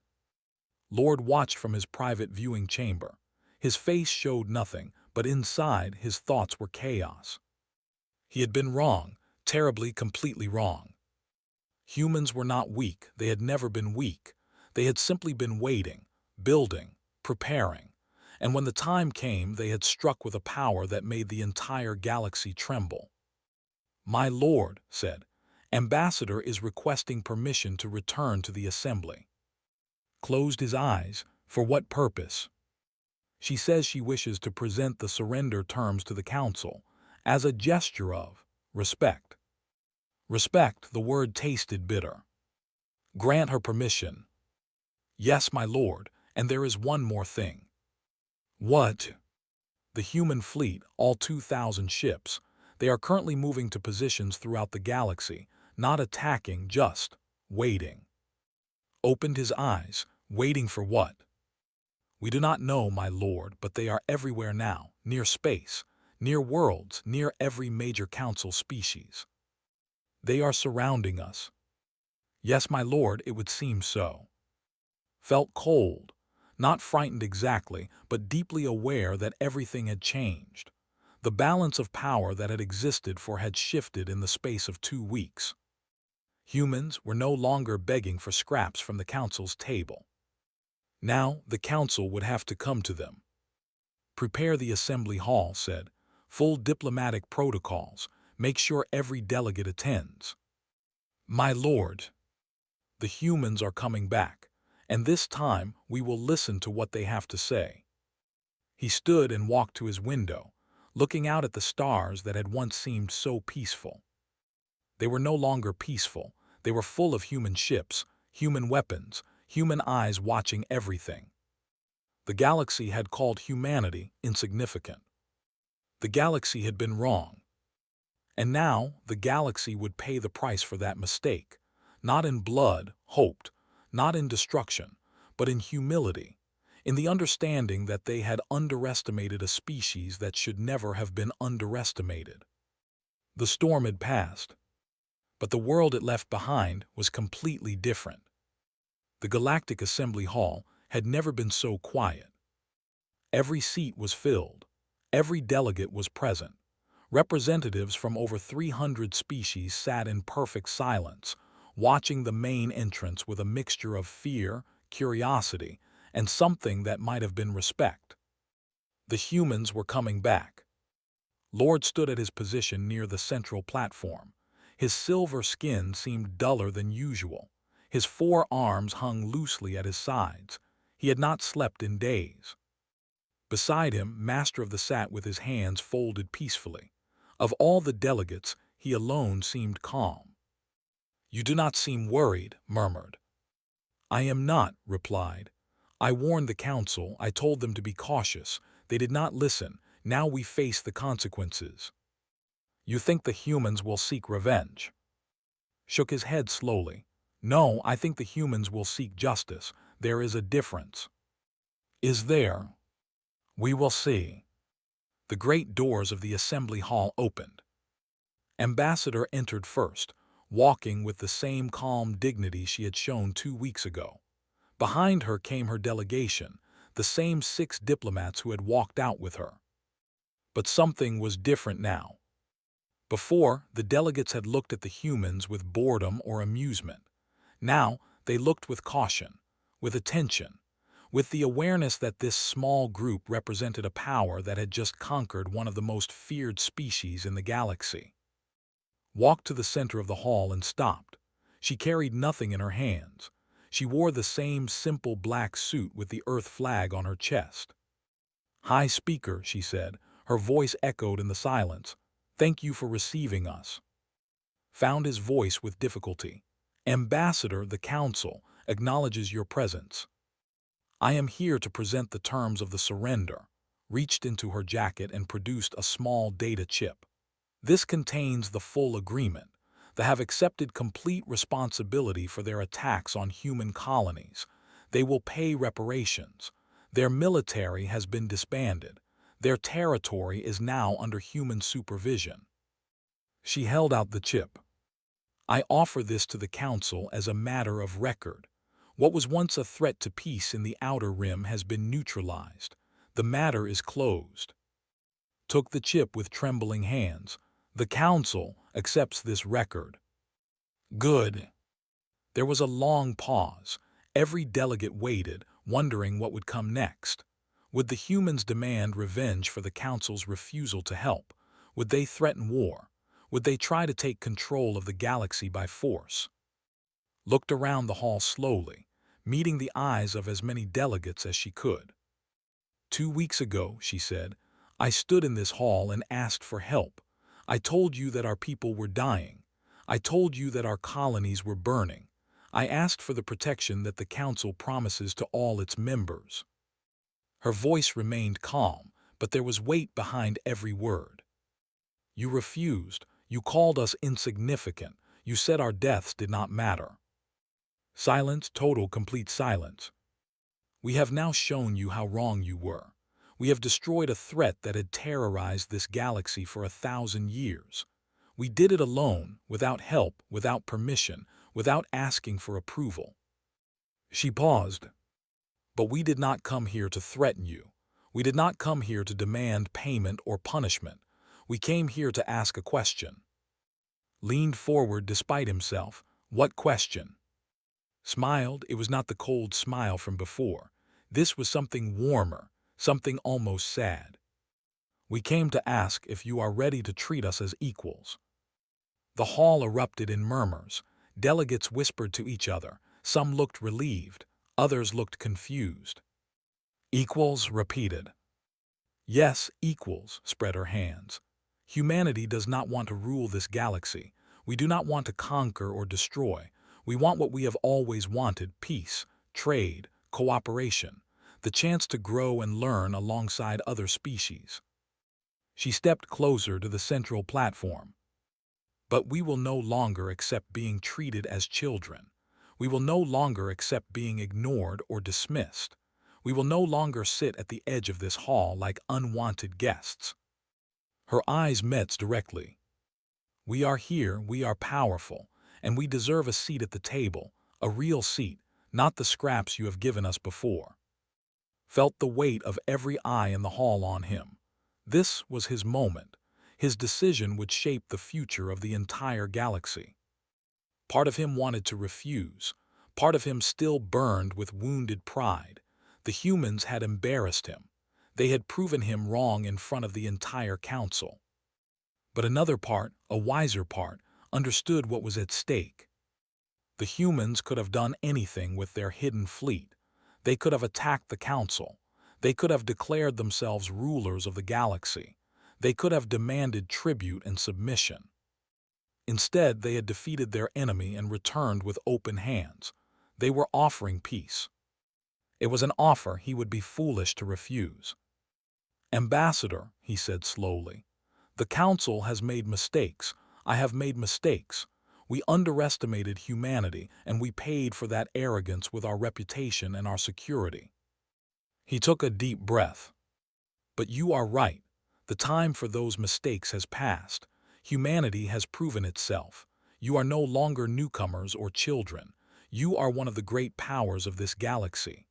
Lord watched from his private viewing chamber. His face showed nothing, but inside his thoughts were chaos. He had been wrong, terribly, completely wrong. Humans were not weak, they had never been weak. They had simply been waiting, building, preparing. And when the time came, they had struck with a power that made the entire galaxy tremble. My lord, said, Ambassador is requesting permission to return to the assembly. Closed his eyes. For what purpose? She says she wishes to present the surrender terms to the council as a gesture of respect. Respect, the word tasted bitter. Grant her permission, Yes, my lord, and there is one more thing. What? The human fleet, all 2,000 ships, they are currently moving to positions throughout the galaxy, not attacking, just waiting. Opened his eyes, waiting for what? We do not know, my lord, but they are everywhere now, near space, near worlds, near every major council species. They are surrounding us. Yes, my lord, it would seem so. Felt cold, not frightened exactly, but deeply aware that everything had changed. The balance of power that had existed had shifted in the space of 2 weeks. Humans were no longer begging for scraps from the council's table. Now the council would have to come to them. Prepare the assembly hall, said. Full diplomatic protocols. Make sure every delegate attends. My lord, the humans are coming back, and this time we will listen to what they have to say. He stood and walked to his window, looking out at the stars that had once seemed so peaceful. They were no longer peaceful. They were full of human ships, human weapons, human eyes watching everything. The galaxy had called humanity insignificant. The galaxy had been wrong. And now the galaxy would pay the price for that mistake, not in blood, hoped, not in destruction, but in humility, in the understanding that they had underestimated a species that should never have been underestimated. The storm had passed, but the world it left behind was completely different. The Galactic Assembly Hall had never been so quiet. Every seat was filled. Every delegate was present. Representatives from over 300 species sat in perfect silence, watching the main entrance with a mixture of fear, curiosity, and something that might have been respect. The humans were coming back. Lord stood at his position near the central platform. His silver skin seemed duller than usual. His 4 arms hung loosely at his sides. He had not slept in days. Beside him, Master of the sat with his hands folded peacefully. Of all the delegates, he alone seemed calm. You do not seem worried, murmured. I am not, replied. I warned the council, I told them to be cautious. They did not listen. Now we face the consequences. You think the humans will seek revenge? Shook his head slowly. No, I think the humans will seek justice. There is a difference. Is there? We will see. The great doors of the assembly hall opened. Ambassador entered first, walking with the same calm dignity she had shown 2 weeks ago. Behind her came her delegation, the same 6 diplomats who had walked out with her. But something was different now. Before, the delegates had looked at the humans with boredom or amusement. Now, they looked with caution, with attention, with the awareness that this small group represented a power that had just conquered one of the most feared species in the galaxy. Walked to the center of the hall and stopped. She carried nothing in her hands. She wore the same simple black suit with the Earth flag on her chest. High Speaker, she said, her voice echoed in the silence. Thank you for receiving us. Found his voice with difficulty. Ambassador, the Council acknowledges your presence. I am here to present the terms of the surrender. Reached into her jacket and produced a small data chip. This contains the full agreement. They have accepted complete responsibility for their attacks on human colonies. They will pay reparations. Their military has been disbanded. Their territory is now under human supervision. She held out the chip. I offer this to the Council as a matter of record. What was once a threat to peace in the Outer Rim has been neutralized. The matter is closed. Took the chip with trembling hands. The Council accepts this record. Good. There was a long pause. Every delegate waited, wondering what would come next. Would the humans demand revenge for the Council's refusal to help? Would they threaten war? Would they try to take control of the galaxy by force? Looked around the hall slowly, meeting the eyes of as many delegates as she could. 2 weeks ago, she said, I stood in this hall and asked for help. I told you that our people were dying. I told you that our colonies were burning. I asked for the protection that the Council promises to all its members." Her voice remained calm, but there was weight behind every word. "You refused. You called us insignificant. You said our deaths did not matter." Silence, total, complete silence. "We have now shown you how wrong you were. We have destroyed a threat that had terrorized this galaxy for 1,000 years. We did it alone, without help, without permission, without asking for approval." She paused. "But we did not come here to threaten you. We did not come here to demand payment or punishment. We came here to ask a question." Leaned forward despite himself. "What question?" Smiled. It was not the cold smile from before. This was something warmer, something almost sad. "We came to ask if you are ready to treat us as equals." The hall erupted in murmurs. Delegates whispered to each other. Some looked relieved, others looked confused. "Equals?" repeated. "Yes, equals," spread her hands. "Humanity does not want to rule this galaxy. We do not want to conquer or destroy. We want what we have always wanted: peace, trade, cooperation, the chance to grow and learn alongside other species." She stepped closer to the central platform. "But we will no longer accept being treated as children. We will no longer accept being ignored or dismissed. We will no longer sit at the edge of this hall like unwanted guests." Her eyes met directly. "We are here, we are powerful, and we deserve a seat at the table, a real seat, not the scraps you have given us before." Felt the weight of every eye in the hall on him. This was his moment. His decision would shape the future of the entire galaxy. Part of him wanted to refuse. Part of him still burned with wounded pride. The humans had embarrassed him. They had proven him wrong in front of the entire council. But another part, a wiser part, understood what was at stake. The humans could have done anything with their hidden fleet. They could have attacked the council. They could have declared themselves rulers of the galaxy. They could have demanded tribute and submission. Instead, they had defeated their enemy and returned with open hands. They were offering peace. It was an offer he would be foolish to refuse. "Ambassador," he said slowly, "the Council has made mistakes. I have made mistakes. We underestimated humanity, and we paid for that arrogance with our reputation and our security." He took a deep breath. "But you are right. The time for those mistakes has passed. Humanity has proven itself. You are no longer newcomers or children. You are one of the great powers of this galaxy."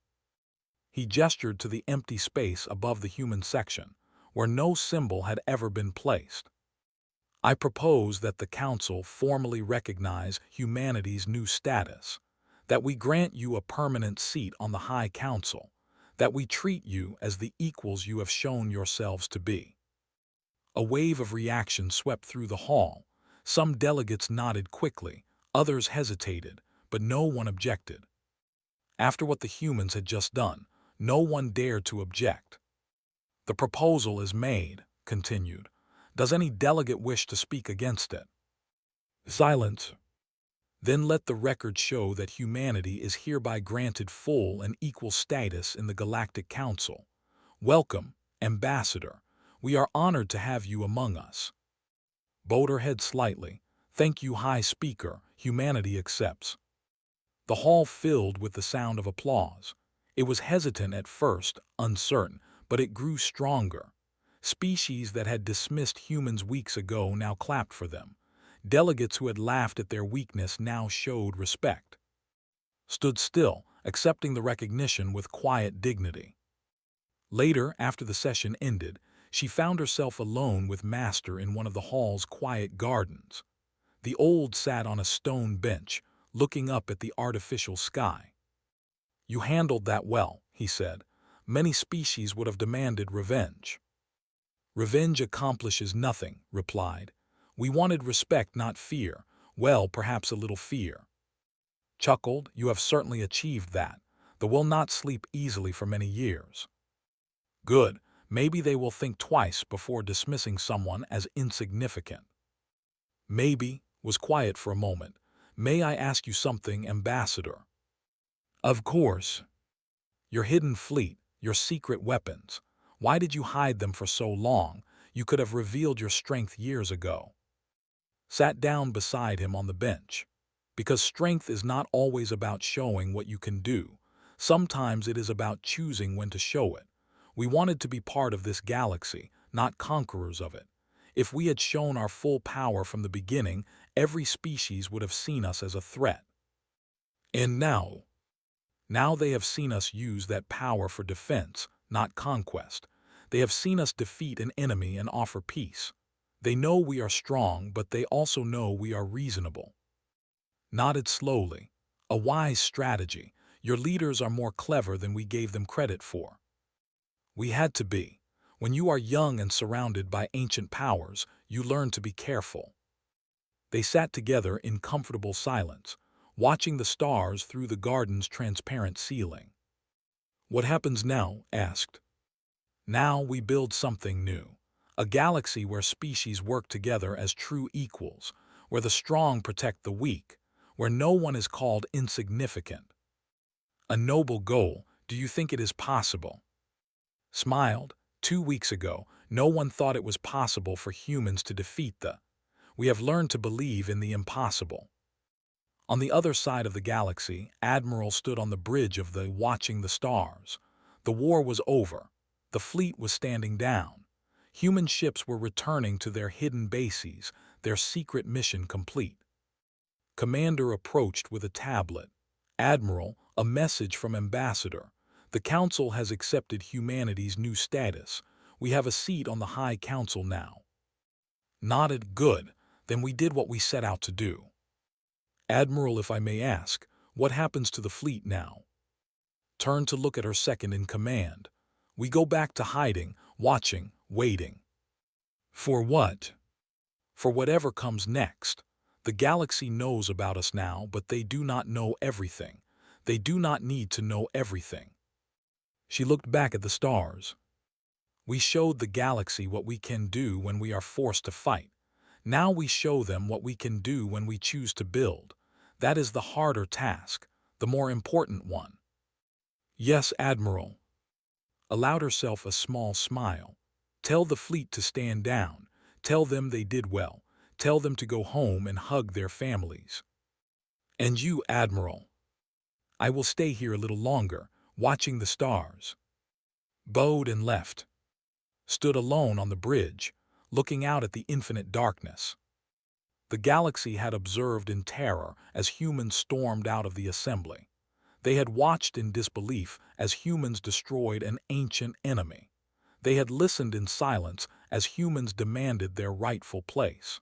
He gestured to the empty space above the human section, where no symbol had ever been placed. "I propose that the Council formally recognize humanity's new status, that we grant you a permanent seat on the High Council, that we treat you as the equals you have shown yourselves to be." A wave of reaction swept through the hall. Some delegates nodded quickly, others hesitated, but no one objected. After what the humans had just done, no one dared to object. "The proposal is made," continued. "Does any delegate wish to speak against it?" Silence. "Then let the record show that humanity is hereby granted full and equal status in the Galactic Council. Welcome, Ambassador. We are honored to have you among us." Bowed her head slightly. "Thank you, High Speaker. Humanity accepts." The hall filled with the sound of applause. It was hesitant at first, uncertain, but it grew stronger. Species that had dismissed humans weeks ago now clapped for them. Delegates who had laughed at their weakness now showed respect. Stood still, accepting the recognition with quiet dignity. Later, after the session ended, she found herself alone with Master in one of the hall's quiet gardens. The old sat on a stone bench, looking up at the artificial sky. "You handled that well," he said. "Many species would have demanded revenge." "Revenge accomplishes nothing," replied. "We wanted respect, not fear. Well, perhaps a little fear." Chuckled. "You have certainly achieved that. The will not sleep easily for many years." "Good. Maybe they will think twice before dismissing someone as insignificant." "Maybe," was quiet for a moment. May I ask you something, Ambassador? Of course. Your hidden fleet, your secret weapons. Why did you hide them for so long? You could have revealed your strength years ago. Sat down beside him on the bench. Because strength is not always about showing what you can do. Sometimes it is about choosing when to show it. We wanted to be part of this galaxy, not conquerors of it. If we had shown our full power from the beginning, every species would have seen us as a threat. And now they have seen us use that power for defense, not conquest. They have seen us defeat an enemy and offer peace. They know we are strong, but they also know we are reasonable. Nodded slowly. A wise strategy. Your leaders are more clever than we gave them credit for. We had to be. When you are young and surrounded by ancient powers, you learn to be careful. They sat together in comfortable silence, watching the stars through the garden's transparent ceiling. What happens now? Asked. Now we build something new. A galaxy where species work together as true equals, where the strong protect the weak, where no one is called insignificant. A noble goal. Do you think it is possible? Smiled. 2 weeks ago, no one thought it was possible for humans to defeat the. We have learned to believe in the impossible. On the other side of the galaxy, Admiral stood on the bridge of the watching the stars. The war was over. The fleet was standing down. Human ships were returning to their hidden bases, their secret mission complete. Commander approached with a tablet. Admiral, a message from Ambassador. The Council has accepted humanity's new status. We have a seat on the High Council now. Nodded. Good. Then we did what we set out to do. Admiral, if I may ask, what happens to the fleet now? Turned to look at her second in command. We go back to hiding, watching, waiting. For what? For whatever comes next. The galaxy knows about us now, but they do not know everything. They do not need to know everything. She looked back at the stars. We showed the galaxy what we can do when we are forced to fight. Now we show them what we can do when we choose to build. That is the harder task, the more important one. Yes, Admiral. Allowed herself a small smile. Tell the fleet to stand down. Tell them they did well. Tell them to go home and hug their families. And you, Admiral. I will stay here a little longer, watching the stars. Bowed and left. Stood alone on the bridge, looking out at the infinite darkness. The galaxy had observed in terror as humans stormed out of the assembly. They had watched in disbelief as humans destroyed an ancient enemy. They had listened in silence as humans demanded their rightful place.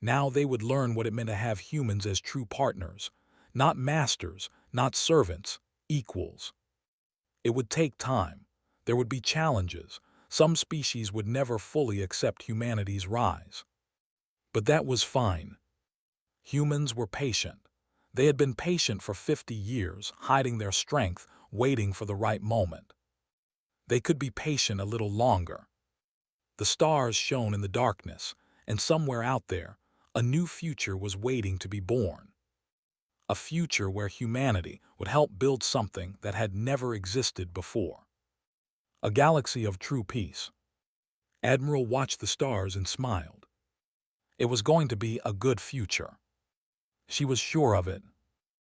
Now they would learn what it meant to have humans as true partners, not masters, not servants, equals. It would take time. There would be challenges. Some species would never fully accept humanity's rise. But that was fine. Humans were patient. They had been patient for 50 years, hiding their strength, waiting for the right moment. They could be patient a little longer. The stars shone in the darkness, and somewhere out there, a new future was waiting to be born. A future where humanity would help build something that had never existed before. A galaxy of true peace. Admiral watched the stars and smiled. It was going to be a good future. She was sure of it.